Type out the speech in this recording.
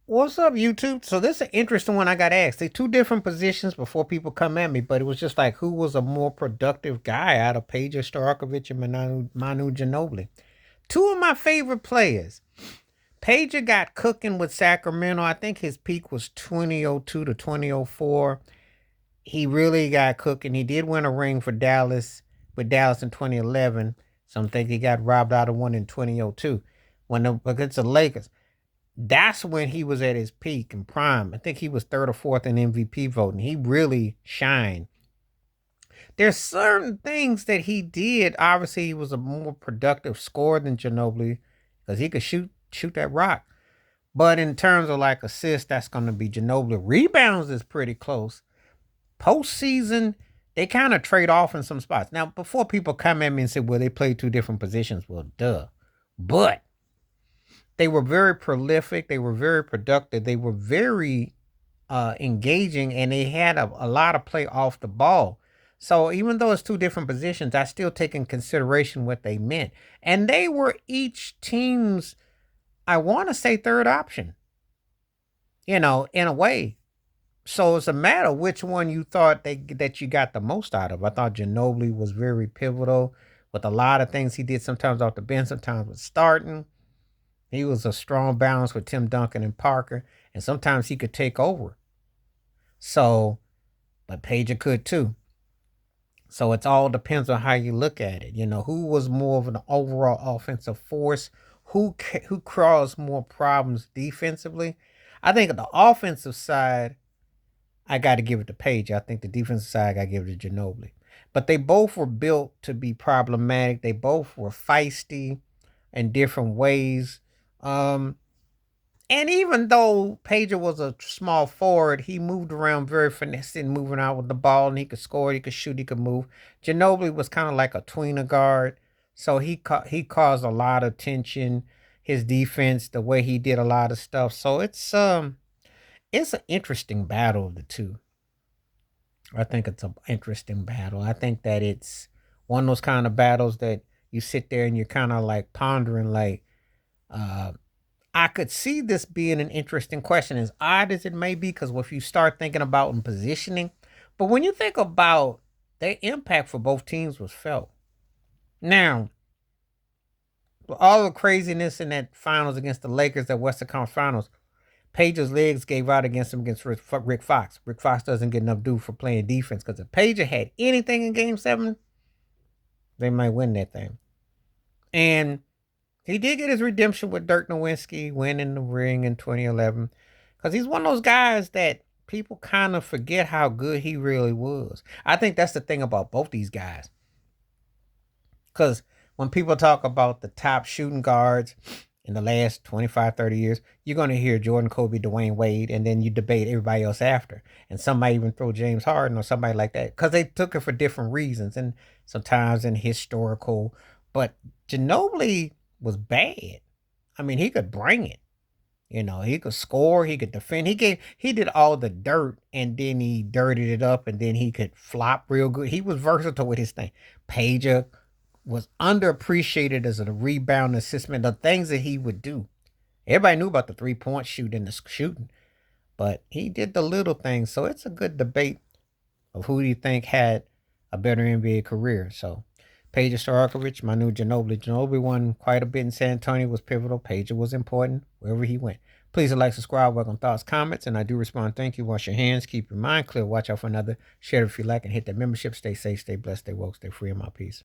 What's up, YouTube? So this is an interesting one I got asked. They two different positions before people come at me, but it was just like who was a more productive guy out of Peja Stojakovic and Manu Ginobili. Two of my favorite players. Peja got cooking with Sacramento. I think his peak was 2002 to 2004. He really got cooking. He did win a ring for Dallas with Dallas in 2011. Some think he got robbed out of one in 2002 against the Lakers. That's when he was at his peak and prime. I think he was third or fourth in MVP voting. He really shined. There's certain things that he did. Obviously, he was a more productive scorer than Ginobili because he could shoot that rock. But in terms of like assists, that's going to be Ginobili. Rebounds is pretty close. Postseason, they kind of trade off in some spots. Now, before people come at me and say, well, they play two different positions, well, duh. But they were very prolific. They were very productive. They were very engaging, and they had a lot of play off the ball. So even though it's two different positions, I still take in consideration what they meant. And they were each team's, I want to say, third option, in a way. So it's a matter of which one you thought that you got the most out of. I thought Ginobili was very pivotal with a lot of things he did, sometimes off the bench, sometimes with starting. He was a strong balance with Tim Duncan and Parker, and sometimes he could take over. So, but Pager could too. So it's all depends on how you look at it. Who was more of an overall offensive force? Who caused more problems defensively? I think the offensive side, I got to give it to Page. I think the defensive side, I got to give it to Ginobili. But they both were built to be problematic. They both were feisty in different ways. Um, and even though Pager was a small forward, he moved around very finessing, moving out with the ball, and he could score, he could shoot, he could move. Ginobili was kind of like a tweener guard, so he caused a lot of tension. His defense, the way he did a lot of stuff, so it's an interesting battle of the two. I think it's an interesting battle. I think that it's one of those kind of battles that you sit there and you're kind of like pondering, like, uh, I could see this being an interesting question, as odd as it may be, because if you start thinking about in positioning, but when you think about their impact for both teams was felt. Now, all the craziness in that finals against the Lakers, that Western Conference Finals, Page's legs gave out against him against Rick Fox. Rick Fox doesn't get enough due for playing defense because if Page had anything in Game 7, they might win that thing. And he did get his redemption with Dirk Nowitzki winning the ring in 2011 because he's one of those guys that people kind of forget how good he really was. I think that's the thing about both these guys. Because when people talk about the top shooting guards in the last 25, 30 years, you're going to hear Jordan, Kobe, Dwayne Wade, and then you debate everybody else after. And somebody even throw James Harden or somebody like that because they took it for different reasons and sometimes in historical. But Ginobili was bad. I mean, he could bring it. He could score, he could defend. He did all the dirt and then he dirtied it up and then he could flop real good. He was versatile with his thing. Pager was underappreciated as a rebound assistant, the things that he would do. Everybody knew about the 3-point shooting, the shooting, but he did the little things. So it's a good debate of who do you think had a better NBA career. So Peja Stojakovic, Manu Ginobili. Ginobili won quite a bit in San Antonio, was pivotal. Peja was important wherever he went. Please like, subscribe, welcome thoughts, comments, and I do respond. Thank you. Wash your hands, keep your mind clear, watch out for another. Share it if you like, and hit that membership. Stay safe, stay blessed, stay woke, stay free, in my peace.